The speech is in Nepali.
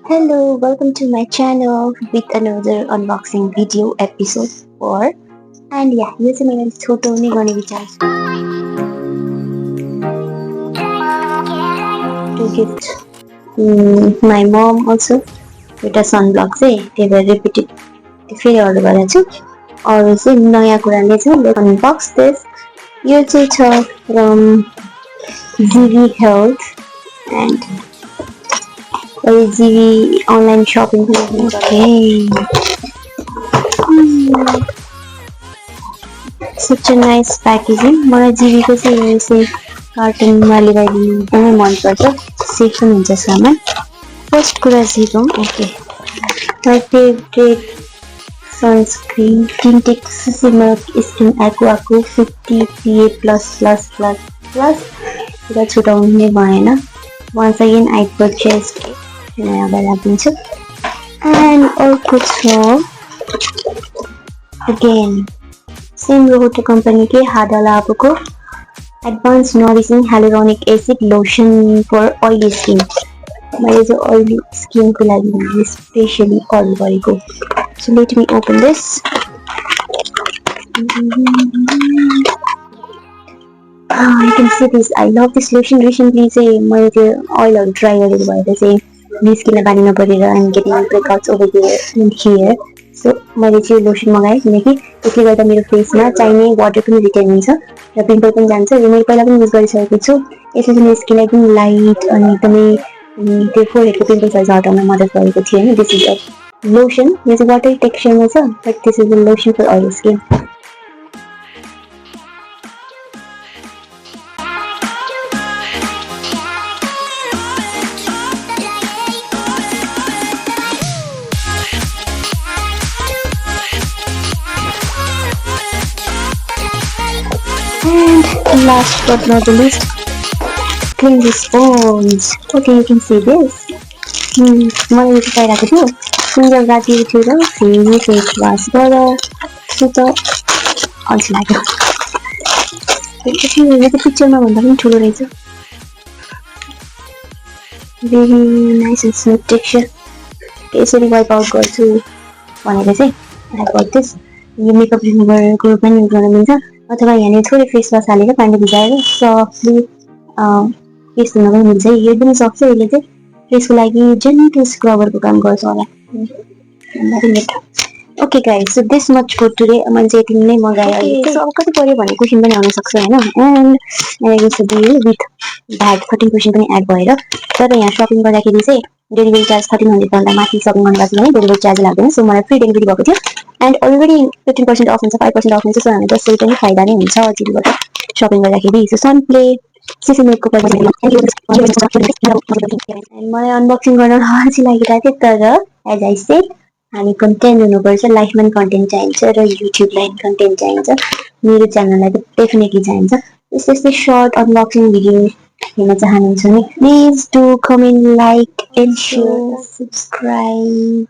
Hello, welcome to my channel with another unboxing video episode 4. And yeah, यो चाहिँ मैले छोटाउने गर्ने विचार to gift my mom also. एउटा sunblock चाहिँ त्यही भएर रिपिटेड फेरि अर्डर गरेको छु। अरू चाहिँ नयाँ कुराले चाहिँ let's unbox this. यो चाहिँ छ from GV Health and GV online shopping. Okay. Such a nice packaging. मलाई GV को चाहिँ यसै कार्टुनमा लिइदिनु एकदमै मन पर्छ। सेफ पनि हुन्छ सामान। फर्स्ट कुरा चाहिँ okay. My favorite sunscreen Tintex Milk Skin Aqua को 50 PA++++. कुरा छुटाउनु भएन। Once again I purchased नयाँ लगाइदिन्छु। And अर्को छ again same Rohoto company के Hada Lab को Advanced Nourishing Hyaluronic Acid Lotion for Oily Skin. मैले चाहिँ oily skin को लागि specially order गरेको। So let me open this. You can see this. I love this lotion. Recently चाहिँ मैले त्यो oil try गरेको भएर चाहिँ स्किनलाई पानी नपरेर I'm getting breakouts over there and here. So मैले चाहिँ लोसन मगाएँ किनकि त्यसले गर्दा मेरो फेसमा चाहिने वाटर पनि रिटेन हुन्छ र पिम्पल पनि जान्छ। यो मैले पहिला पनि युज गरिसकेको छु। यसले चाहिँ मेरो स्किन एकदम लाइट अनि एकदमै त्यो फोरहेडको पिम्पल्सहरू हटाउन मद्दत गरेको थियो हैन। This is a lotion. यो चाहिँ वाटर टेक्सचरमा छ but this is a lotion for oil skin. And last but not the least, clean the sponge. Okay, you can see this. मैले यो पाइरहेको थियो सुन्दर राति उठेर फेरि फेस वास गरेर सुत अल्छी लाग्यो। यो चाहिँ पिक्चरमा भन्दा पनि ठुलो रहेछ। Very nice and smooth texture. यसरी वाइप आउट गर्छु भनेर चाहिँ आई गट दिस। यो मेकअप रिमुभरको पनि युज गर्न मिल्छ अथवा यहाँनिर थोरै फेस वास हालेर पानी भिजाएर सफ्टली फेस धुन पनि मिल्छ। यो पनि सक्छ। यसले चाहिँ फेसको लागि जेन्टल स्क्रबरको काम गर्छ होला। Okay guys, so this much for today. मैले चाहिँ यति नै मगाएँ अहिले। सो अब कति पर्यो भन्ने क्वेसन पनि आउन सक्छ हैन। And I guess the with VAT 13% पनि एड भएर तर यहाँ शपिङ गर्दाखेरि चाहिँ डेलिभरी चार्ज 1300 भन्दा माथि शपिङ गर्नुपर्छ भने डेलिभरी चार्ज लाग्दैन। सो मलाई फ्री डेलिभरी भएको थियो एन्ड अलरेडी 15% अफ हुन्छ 5% अफ हुन्छ। सो हामी 10 रुपैयाँ पनि फाइदा नै हुन्छ जिरोबाट शपिङ गर्दाखेरि। सो सनप्ले सिसिमेटको पनि मलाई अनबक्सिङ गर्न अल्छी लागिरहेको थियो तर एज आई सेड हामी कन्टेन्ट हुनुपर्छ। लाइफमा पनि कन्टेन्ट चाहिन्छ र युट्युबलाई पनि कन्टेन्ट चाहिन्छ। मेरो च्यानललाई त डेफिनेटली चाहिन्छ। यस्तै सर्ट अनबक्सिङ भिडियो हेर्न चाहनुहुन्छ भने please do comment like and share subscribe.